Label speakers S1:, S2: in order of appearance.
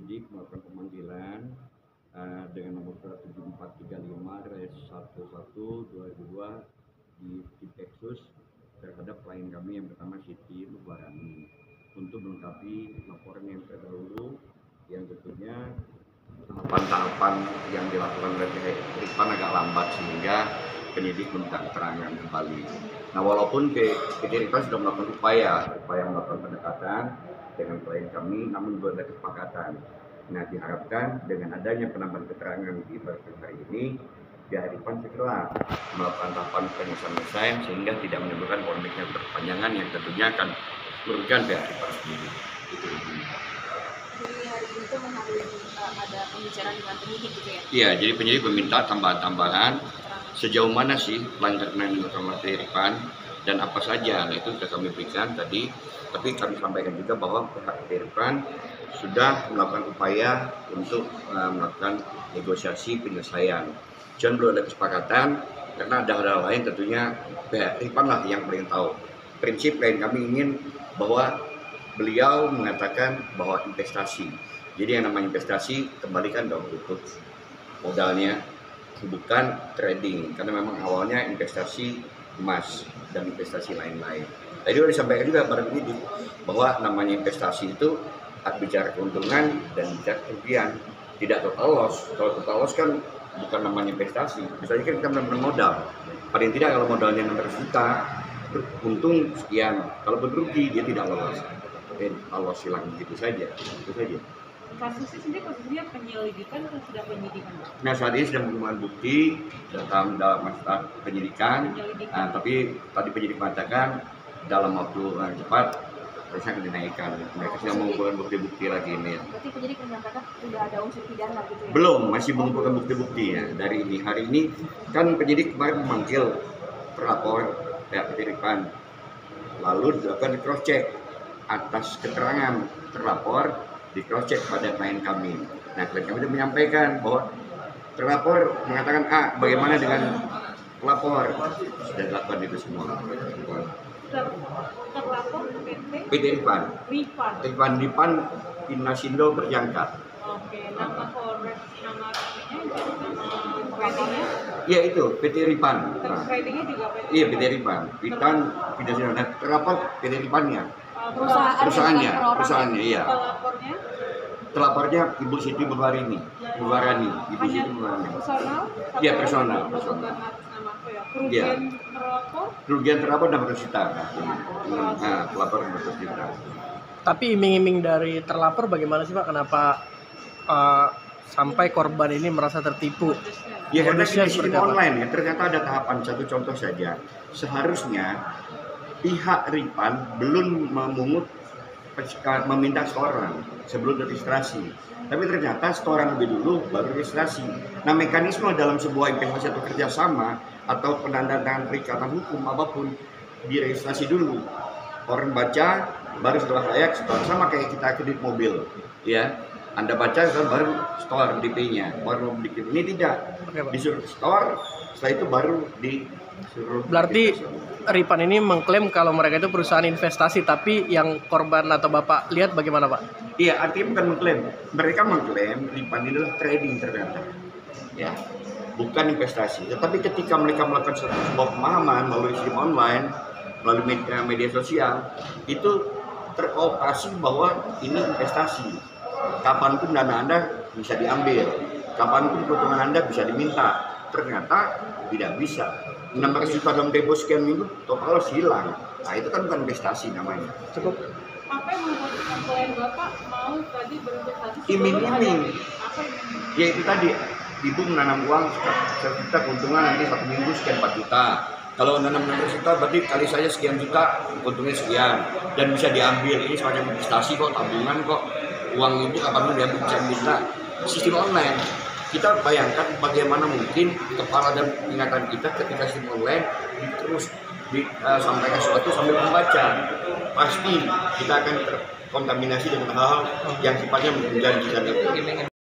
S1: penyidik melakukan pemanggilan dengan nomor surat 7435/11/2002 di Tipeksus terhadap klien kami yang pertama Siti Nubarani untuk melengkapi laporan yang terdahulu yang tentunya tahapan-tahapan yang dilakukan oleh Irfan agak lambat sehingga penyidik minta keterangan kembali. Nah, walaupun PT Irfan sudah melakukan upaya melakukan pendekatan dengan klien kami, namun belum ada kesepakatan. Nah, diharapkan dengan adanya penambahan keterangan di hari ini, pihak Irfan segera melakukan tahapan penyelesaian sehingga tidak menimbulkan polemik yang berkepanjangan yang tentunya akan merugikan pihak Irfan sendiri. Itu.
S2: Jadi hari ini itu ada pembicaraan dengan penyidik gitu ya?
S1: Iya, jadi penyidik meminta tambahan-tambahan sejauh mana sih pelanggaran yang dilakukan oleh Irfan dan apa saja. Nah, itu sudah kami berikan tadi, tapi kami sampaikan juga bahwa pihak Irfan sudah melakukan upaya untuk melakukan negosiasi penyelesaian. Cuman belum ada kesepakatan karena ada hal lain tentunya pihak Irfan lah yang paling tahu. Prinsip lain kami ingin bahwa beliau mengatakan bahwa investasi. Jadi yang namanya investasi kembalikan dong untuk modalnya, bukan trading. Karena memang awalnya investasi emas dan investasi lain-lain. Tadi sudah disampaikan juga pada penyidik bahwa namanya investasi itu bicara keuntungan dan bicara kerugian, tidak total loss. Kalau total loss kan bukan namanya investasi. Misalnya kan kita benar-benar modal. Paling tidak kalau modalnya 600 juta, untung sekian. Kalau berrugi dia tidak lolos. Allah silang begitu saja. Itu saja.
S2: Kasusnya sendiri posisinya penyelidikan atau sudah penyidikan?
S1: Nah, saat ini sedang mengumpulkan bukti dalam masa penyidikan. Tapi tadi penyidik mengatakan dalam waktu yang cepat harusnya akan dinaikkan. Mereka sedang mengumpulkan bukti-bukti lagi ini.
S2: Berarti penyidik menyatakan sudah ada unsur pidana gitu ya?
S1: Belum, masih mengumpulkan bukti-bukti ya. Dari ini hari ini kan penyidik kemarin memanggil pelapor pihak Irfan, lalu dilakukan cross check atas keterangan terlapor di cross check pada klien kami. Nah, klien kami itu menyampaikan bahwa terlapor mengatakan A, bagaimana dengan pelapor? Sudah dilakukan itu semua.
S2: Terlapor
S1: PT Irfan. Irfan Inasindo Berjangka.
S2: Oke, nama Polres, nama tradingnya?
S1: Iya itu PT Irfan.
S2: Tradingnya juga PT?
S1: Iya PT Irfan. Inasindo. Nah, terlapor PT Irfannya.
S2: Perusahaannya,
S1: iya. Telapornya Ibu Siti Nubarani. Ibu Siti Nubarani.
S2: Personal?
S1: Iya, personal. Kerugian terlapor 600 juta. Nah, pelapor 600 juta.
S3: Tapi iming-iming dari terlapor bagaimana sih Pak? Kenapa sampai korban ini merasa tertipu?
S1: Ya karena di sistem online ya, ternyata ada tahapan. Satu contoh saja, seharusnya pihak Irfan belum meminta setoran sebelum registrasi, tapi ternyata setoran lebih dulu baru registrasi. Nah, mekanisme dalam sebuah investasi atau kerjasama atau penandatangan perikatan hukum apapun diregistrasi dulu, orang baca baru setelah layak setor, sama kayak kita kredit mobil ya. Anda baca baru store DP-nya, baru bikin. Ini tidak disuruh store, setelah itu baru disuruh.
S3: Berarti Irfan ini mengklaim kalau mereka itu perusahaan investasi, tapi yang korban atau Bapak lihat bagaimana Pak?
S1: Iya, artinya bukan mengklaim. Mereka mengklaim Irfan ini adalah trading ternyata, ya, bukan investasi. Tetapi ketika mereka melakukan sebuah pemahaman melalui sistem online, melalui media sosial, itu teroperasi bahwa ini investasi. Kapanpun dana Anda bisa diambil, kapanpun keuntungan Anda bisa diminta. Ternyata tidak bisa. 600 juta dalam tempo sekian minggu, total hilang. Nah, itu kan bukan investasi namanya.
S3: Cukup.
S2: Apa yang membuat klien Bapak mau tadi berinvestasi?
S1: Iming-iming. Ya itu tadi, ibu menanam uang 1 juta, keuntungan nanti 1 minggu sekian 4 juta. Kalau menanam 600 juta berarti kali saja sekian juta, untungnya sekian. Dan bisa diambil, ini semacam investasi kok, tabungan kok. Uang itu kapan diambil bisa minta. Sistem online. Kita bayangkan bagaimana mungkin kepala dan ingatan kita ketika sistem online terus disampaikan sesuatu sambil membaca, pasti kita akan terkontaminasi dengan hal-hal yang sifatnya menjanjikan itu.